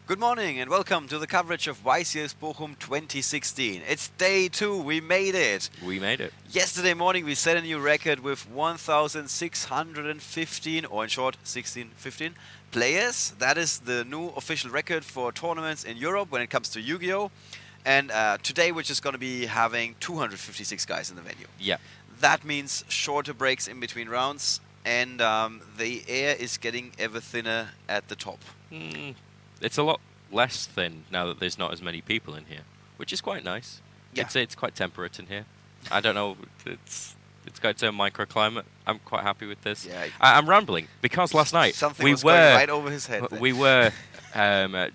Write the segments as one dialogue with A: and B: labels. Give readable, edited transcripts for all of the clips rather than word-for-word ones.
A: Good morning and welcome to the coverage of YCS Bochum 2016. It's day 2, we made it.
B: We made it.
A: Yesterday morning we set a new record with 1,615, or in short 1615 players. That is the new official record for tournaments in Europe when it comes to Yu-Gi-Oh! And today we're just going to be having 256 guys in the venue.
B: Yeah.
A: That means shorter breaks in between rounds, and the air is getting ever thinner at the top.
B: It's a lot less thin now that there's not as many people in here, which is quite nice.
A: Yeah.
B: It's quite temperate in here. I don't know. It's got its own microclimate. I'm quite happy with this.
A: Yeah.
B: I'm rambling because last night
A: Something was going right over his head.
B: we were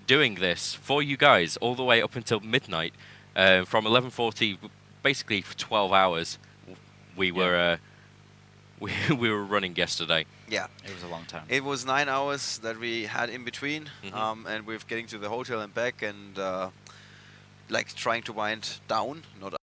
B: doing this for you guys all the way up until midnight, from 11:40, basically for 12 hours. We were we were running yesterday.
A: Yeah,
C: It was a long time.
A: it was 9 hours that we had in between,
B: Mhm.
A: and we're getting to the hotel and back, and like trying to wind down, not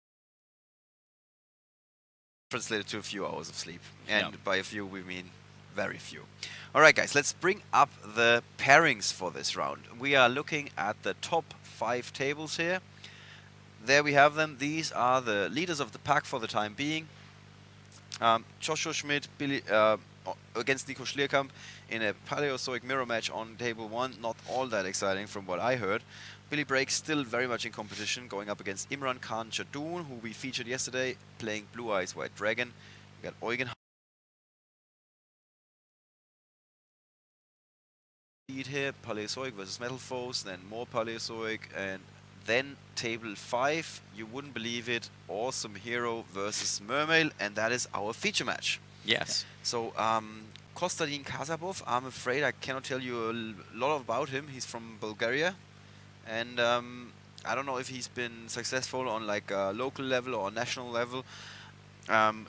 A: translated to a few hours of sleep. And
B: Yeah.
A: by a few, we mean very few. All right, guys, let's bring up the pairings for this round. We are looking at the top 5 tables here. There we have them. These are the leaders of the pack for the time being. Joshua Schmidt against Nico Schlierkamp in a Paleozoic mirror match on table 1. Not all that exciting from what I heard. Billy Brake still very much in competition, going up against Imran Khan Jadoon, who we featured yesterday, playing Blue Eyes White Dragon. We got Eugen here, Paleozoic versus Metal Foes, then more Paleozoic, and then table 5, you wouldn't believe it, Awesome Hero versus Mermail, and that is our feature match.
B: Yes.
A: So, Kostadin Kasabov, I'm afraid I cannot tell you a lot about him. He's from Bulgaria, and I don't know if he's been successful on like a local level or national level.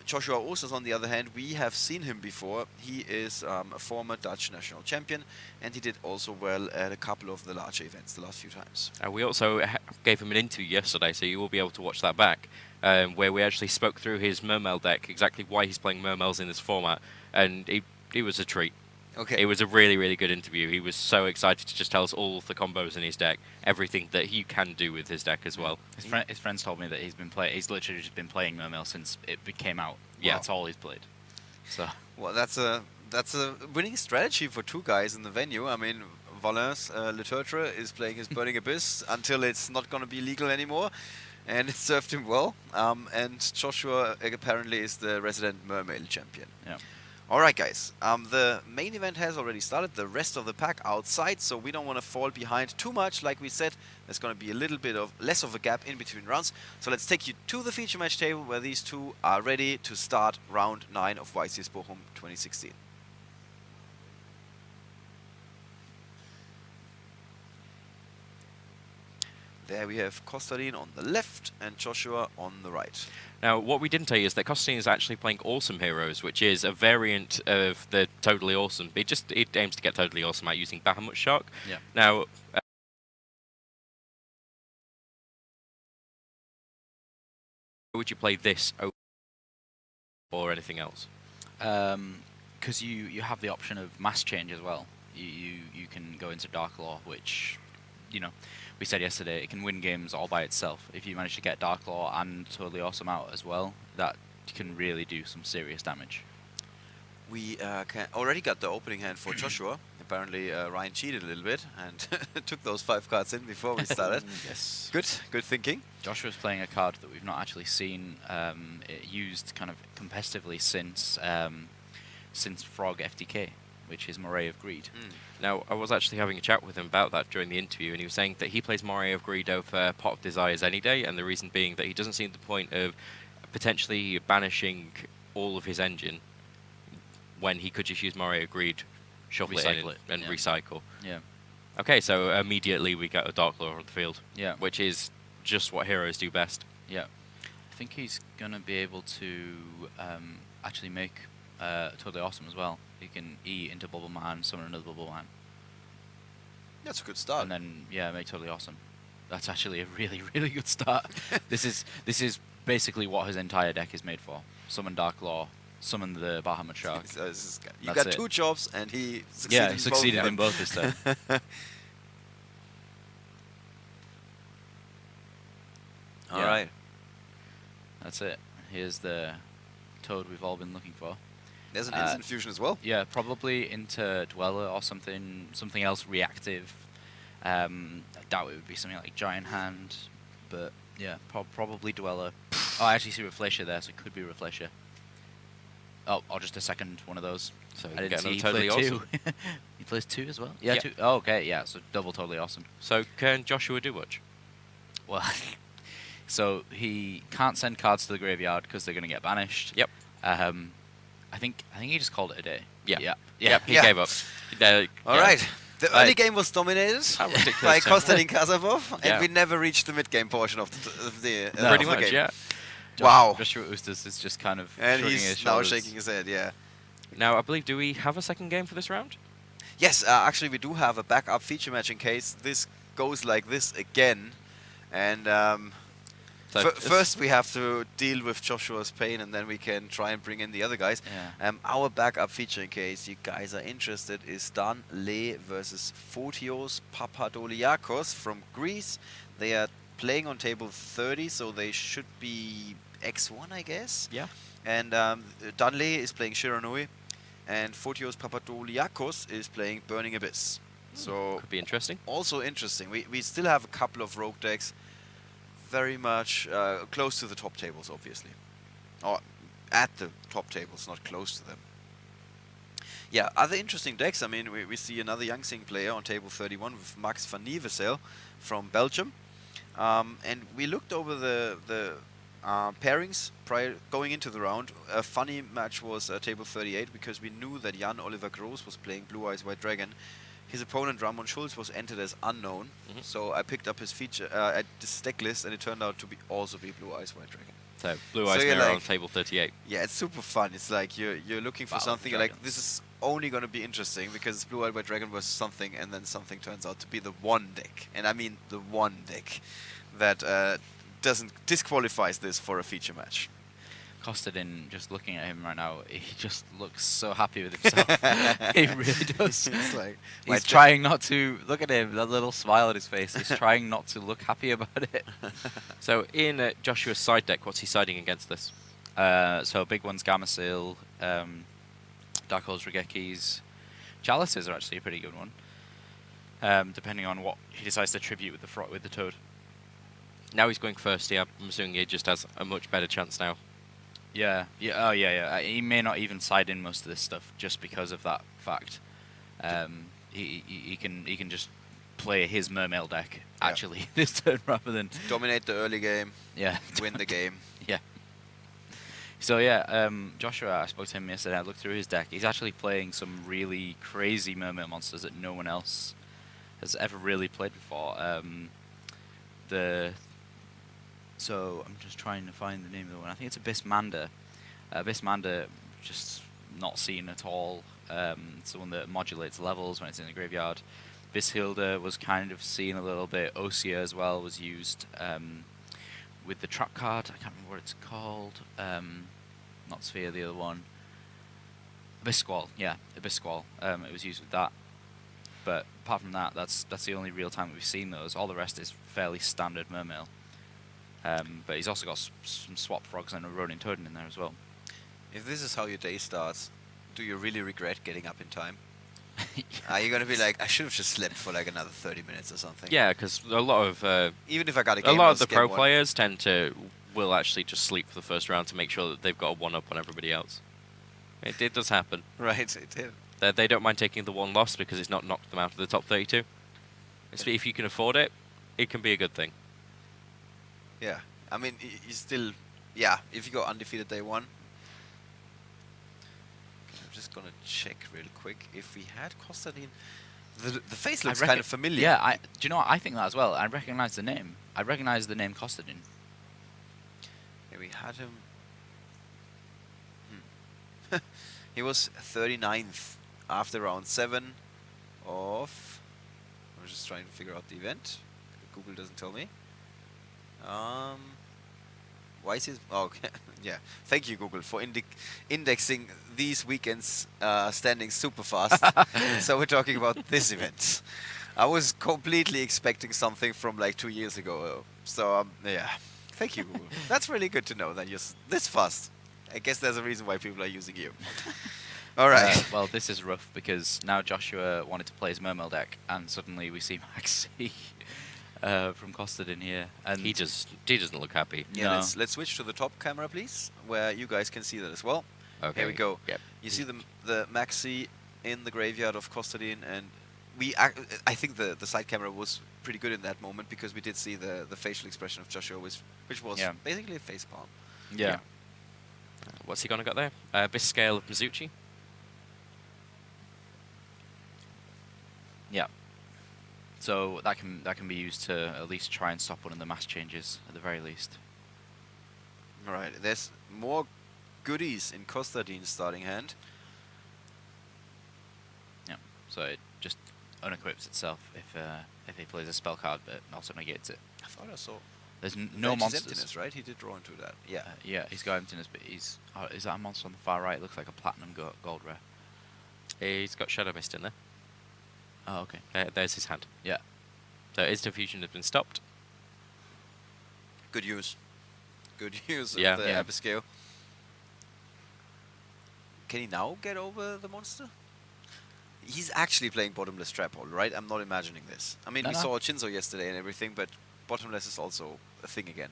A: Joshua Oosters, on the other hand, we have seen him before. He is a former Dutch national champion, and he did also well at a couple of the larger events the last few times.
B: We also gave him an interview yesterday, so you will be able to watch that back, where we actually spoke through his Mermail deck, exactly why he's playing Mermails in this format, and he was a treat.
A: Okay.
B: It was a really, really good interview. He was so excited to just tell us all of the combos in his deck, everything that he can do with his deck as well.
C: His friends told me that he's literally just been playing Mermail since it came out.
B: Yeah.
C: That's all he's played. So
A: Well, that's a winning strategy for two guys in the venue. I mean, Valens Liturtre is playing his Burning Abyss until it's not going to be legal anymore, and it served him well. And Joshua apparently is the resident Mermail champion.
C: yeah.
A: All right, guys. The main event has already started. The rest of the pack outside, so we don't want to fall behind too much. Like we said, there's going to be a little bit of less of a gap in between rounds. So let's take you to the feature match table where these two are ready to start round 9 of YCS Bochum 2016. There we have Kostadin on the left and Joshua on the right.
B: Now, what we didn't tell you is that Kostadin is actually playing Awesome Heroes, which is a variant of the Totally Awesome. It aims to get Totally Awesome out using Bahamut Shark.
C: Yeah.
B: Now, would you play this or anything else?
C: Because you have the option of mass change as well. You can go into Dark Law, which, we said yesterday, it can win games all by itself. If you manage to get Dark Law and Totally Awesome out as well, that can really do some serious damage.
A: We already got the opening hand for Joshua. Apparently, Ryan cheated a little bit and took those 5 cards in before we started.
B: Yes.
A: Good thinking.
C: Joshua's playing a card that we've not actually seen it used kind of competitively since Frog FTK, which is Moray of Greed.
B: Now, I was actually having a chat with him about that during the interview, and he was saying that he plays Moray of Greed over Pot of Desires any day, and the reason being that he doesn't see the point of potentially banishing all of his engine when he could just use Moray of Greed, shuffle
C: Recycle
B: it in, and
C: yeah.
B: recycle.
C: Yeah.
B: Okay, so immediately we get a Dark Lord on the field,
C: Yeah.
B: which is just what heroes do best.
C: Yeah. I think he's going to be able to actually make Totally Awesome as well. He can E into Bubble Man, summon another Bubble Man,
A: That's a good start.
C: and then make Totally Awesome. That's actually a really, really good start. This is basically what his entire deck is made for. Summon Dark Law, summon the Bahamut Shark.
A: You
C: That's
A: got
C: it.
A: 2 jobs and he succeeded
C: Yeah,
A: in
C: he succeeded
A: both
C: in both this time.
A: All
C: Yeah.
A: right.
C: That's it. Here's the toad we've all been looking for.
A: There's an instant fusion as well.
C: Yeah, probably into Dweller or something else reactive. I doubt it would be something like Giant Hand, but yeah, probably Dweller. Oh, I actually see Reflection there, so it could be Reflection. Oh, or just a second one of those.
B: So
C: I
B: you
C: didn't
B: get
C: see he
B: another totally
C: played two.
B: awesome.
C: He plays 2 as well? Yeah,
B: Yep.
C: 2. Oh, okay, yeah, so double totally awesome.
B: So can Joshua do much?
C: Well, so he can't send cards to the graveyard because they're going to get banished.
B: Yep.
C: I think he just called it a day.
B: Yeah.
C: Yeah.
B: Yep, he
A: Yeah.
B: gave up.
A: All
B: Yeah.
A: right. The early game was dominated
B: How ridiculous.
A: by Kostadin Kasabov,
B: Yeah.
A: and we never reached the mid-game portion of the
C: No.
B: Pretty
A: of the
B: much,
A: game.
B: yeah.
A: Wow.
C: Joshua Oosters is just kind of
A: And
C: shrugging
A: he's
C: his
A: now
C: shoulders.
A: shaking his head, yeah.
B: Now, I believe, do we have a second game for this round?
A: Yes, actually we do have a backup feature match in case this goes like this again. And
B: So
A: first we have to deal with Joshua's pain, and then we can try and bring in the other guys.
C: Yeah.
A: Our backup feature, in case you guys are interested, is Dan Le versus Fotios Papadoliakos from Greece. They are playing on table 30, so they should be X1, I guess.
B: Yeah.
A: And Dan Le is playing Shiranui, and Fotios Papadoliakos is playing Burning Abyss. So
B: Could be interesting.
A: also interesting. We still have a couple of rogue decks, very much close to the top tables, obviously, or at the top tables, not close to them. Yeah, other interesting decks. I mean, we see another Yangtze player on table 31 with Max van Nieuwesel from Belgium, and we looked over the pairings prior going into the round. A funny match was table 38 because we knew that Jan Oliver Gross was playing Blue Eyes White Dragon. His opponent Ramon Schulz was entered as unknown, so I picked up his feature at this deck list, and it turned out to be also be Blue Eyes White Dragon.
B: So Blue
A: So
B: Eyes
A: you're
B: Mirror on
A: like-
B: table 38.
A: Yeah, it's super fun. It's like you're looking for
C: Battle of
A: something
C: the
A: like
C: Dragons.
A: this is only going to be interesting because it's Blue Eyes White Dragon versus something, and then something turns out to be the one deck, and I mean the one deck that doesn't disqualifies this for a feature match.
C: Kostadin, just looking at him right now, he just looks so happy with himself. He really does.
A: It's like
C: He's trying not to look at him. That little smile on his face. He's trying not to look happy about it.
B: So in Joshua's side deck, what's he siding against this?
C: So big ones, Gamma Seal, Dark Holes Regekis, Chalices are actually a pretty good one. Depending on what he decides to tribute with the Toad.
B: Now he's going first. Yeah, I'm assuming he just has a much better chance now.
C: Yeah. Yeah. He may not even side in most of this stuff just because of that fact. He can just play his Mermail deck actually this turn rather than
A: dominate the early game,
C: yeah
A: win the game.
C: yeah. So yeah, Joshua, I spoke to him yesterday. I looked through his deck. He's actually playing some really crazy Mermail monsters that no one else has ever really played before. So I'm just trying to find the name of the one. I think it's Abyss Manda. Abyss Manda, just not seen at all. It's the one that modulates levels when it's in the graveyard. Abyss Hilda was kind of seen a little bit. Osea as well was used with the trap card. I can't remember what it's called. Not Sphere, the other one. Abyss Squall, yeah, Abyss Squall. It was used with that. But apart from that, that's the only real time we've seen those. All the rest is fairly standard Mermail. But he's also got some Swap Frogs and a Ronin Toadin in there as well.
A: If this is how your day starts, do you really regret getting up in time? Are you gonna be like, I should have just slept for like another 30 minutes or something?
B: Yeah, because a lot of
A: Even if I got a
B: a
A: game
B: lot of
A: loss,
B: the
A: game
B: pro
A: one.
B: players will actually just sleep for the first round to make sure that they've got a one up on everybody else. It does happen.
A: Right, it did.
B: They don't mind taking the one loss because it's not knocked them out of the top 32. If you can afford it, it can be a good thing.
A: Yeah. I mean, you still, yeah, if you go undefeated day one. I'm just gonna check real quick if we had Kostadin. The face looks kind of familiar.
C: Yeah, do you know what? I think that as well. I recognize the name. I recognize the name Kostadin.
A: Yeah, we had him. He was 39th after round 7 of. I'm just trying to figure out the event. Google doesn't tell me. YCS. Oh, okay. Yeah. Thank you, Google, for indexing these weekends' standings super fast. So we're talking about this event. I was completely expecting something from like 2 years ago. So yeah, Thank you, Google. That's really good to know that you're this fast. I guess there's a reason why people are using you. All right.
C: Well, this is rough because now Joshua wanted to play his Mermail deck, and suddenly we see Maxi from Kostadin here, and
B: He doesn't look happy.
A: Yeah,
C: No.
A: let's switch to the top camera, please, where you guys can see that as well.
B: Okay.
A: Here we go.
B: Yep.
A: You see the Maxi in the graveyard of Kostadin, and I think the side camera was pretty good in that moment because we did see the facial expression of Joshua, which was
C: Yeah.
A: basically a facepalm.
C: yeah.
B: What's he gonna got there? Abyss Scale of Mizuchi.
C: Yeah. So that can be used to at least try and stop one of the mass changes at the very least.
A: All right, there's more goodies in Kostadin's starting hand.
C: Yeah. So it just unequips itself if he plays a spell card, but also negates it.
A: I thought I saw.
C: There's no
A: Vengeful's
C: monsters.
A: Emptiness, right? He did draw into that. Yeah.
C: Yeah, he's got emptiness, but he's is that a monster on the far right? It looks like a platinum gold rare.
B: He's got Shadow Mist in there.
C: Oh, okay.
B: There's his hand.
C: Yeah.
B: So Instant Fusion has been stopped.
A: Good use. Good use
B: Yeah.
A: of the
C: Yeah.
A: Abysscale. Can he now get over the monster? He's actually playing Bottomless Trap Hole, right? I'm not imagining this. I mean,
C: No,
A: we
C: no.
A: saw Shinzo yesterday and everything, but Bottomless is also a thing again.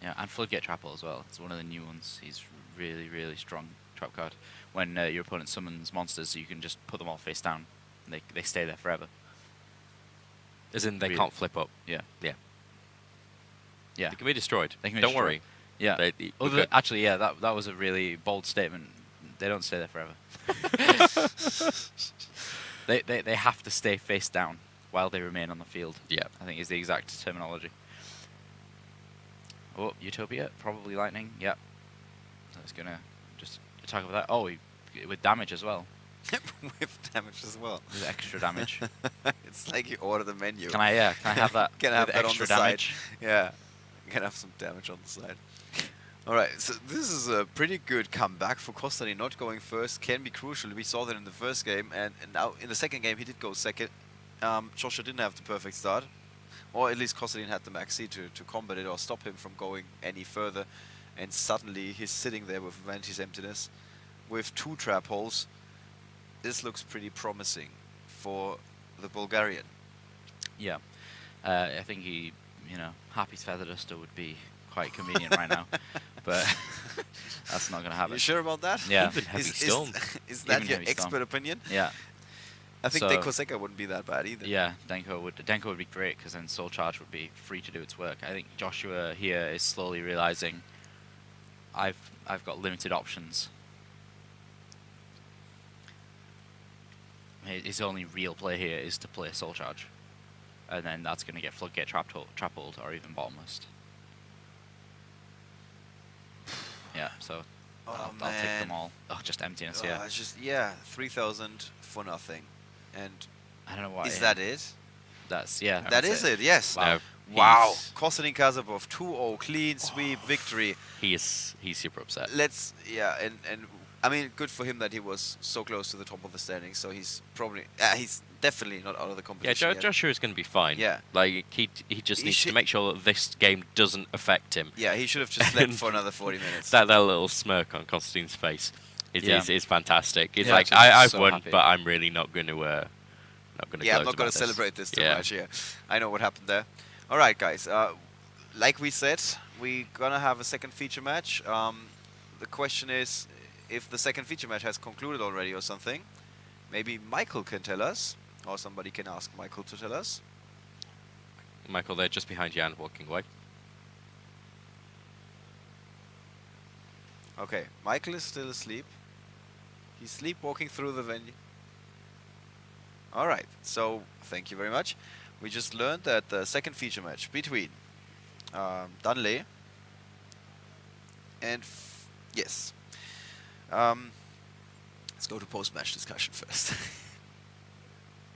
C: Yeah, and Floodgate Trapple as well. It's one of the new ones. He's really, really strong trap card. When your opponent summons monsters, you can just put them all face down. And they stay there forever.
B: As in, they
C: Really?
B: can't flip up.
C: Yeah.
B: Yeah.
C: Yeah.
B: They can be destroyed.
C: They can be
B: Don't
C: destroyed.
B: worry.
C: Yeah.
B: We're good.
C: Actually, yeah, that was a really bold statement. They don't stay there forever. They have to stay face down while they remain on the field.
B: Yeah.
C: I think is the exact terminology. Oh, Utopia, probably lightning. Yep. So it's gonna just attack with that. Oh, with damage as well.
A: With damage as well.
C: With extra damage.
A: It's like you order the menu.
C: Can I have that?
A: Can I have
C: with
A: that on
C: extra
A: the side?
C: damage?
A: Yeah. Can have some damage on the side. Alright, so this is a pretty good comeback for Kostadin. Not going first can be crucial. We saw that in the first game, and now in the second game he did go second. Joshua didn't have the perfect start. Or at least Kostadin had the Maxi to combat it or stop him from going any further. And suddenly he's sitting there with Vanti's Emptiness with 2 trap holes. This looks pretty promising for the Bulgarian.
C: Yeah. I think Happy's Feather Duster would be quite convenient right now. But that's not going to happen.
A: You sure about that?
C: Yeah.
B: Even Heavy
A: Is,
B: Storm.
A: is that
C: Even
A: your
C: Heavy Storm.
A: expert opinion?
C: Yeah.
A: I think
C: So-
A: Denko Seka wouldn't be that bad either.
C: Yeah, Denko would be great because then Soul Charge would be free to do its work. I think Joshua here is slowly realizing I've got limited options. His only real play here is to play Soul Charge, and then that's going to get Floodgate Trappled or even Bottomless. Yeah, so
A: Oh,
C: I'll take them
A: man.
C: all. Oh, just emptiness.
A: Oh,
C: Yeah,
A: it's just 3,000 for nothing, and
C: I don't know why.
A: is that it?
C: That's yeah.
A: That
C: that's
A: is it. Yes.
C: Wow.
A: Wow.
B: He's-
A: Kostadin Kasabov 2-0 clean sweep victory.
B: He's super upset.
A: And I mean, good for him that he was so close to the top of the standings. So he's probably he's definitely not out of the
B: Yeah,
A: competition. yet.
B: Joshua's going to be fine.
A: Yeah.
B: Like he just
A: He
B: needs to
A: should-
B: make sure that this game doesn't affect him.
A: Yeah, he should have just slept for another 40 minutes.
B: That little smirk on Kostadin's face is fantastic. It's
C: Yeah,
B: like
C: just
B: I've
C: so
B: won,
C: happy.
B: but I'm really not going to
A: Yeah, I'm
B: gloat
A: not going
B: about
A: to
B: this.
A: celebrate this too
B: Yeah.
A: much here. I know what happened there. All right, guys. Like we said, we're going to have a second feature match. The question is if the second feature match has concluded already or something. Maybe Michael can tell us, or somebody can ask Michael to tell us.
B: Michael, they're just behind Jan, walking away.
A: Okay, Michael is still asleep. He's sleepwalking through the venue. All right, so thank you very much. We just learned that the second feature match between Dunley and yes. Let's go to post-match discussion first.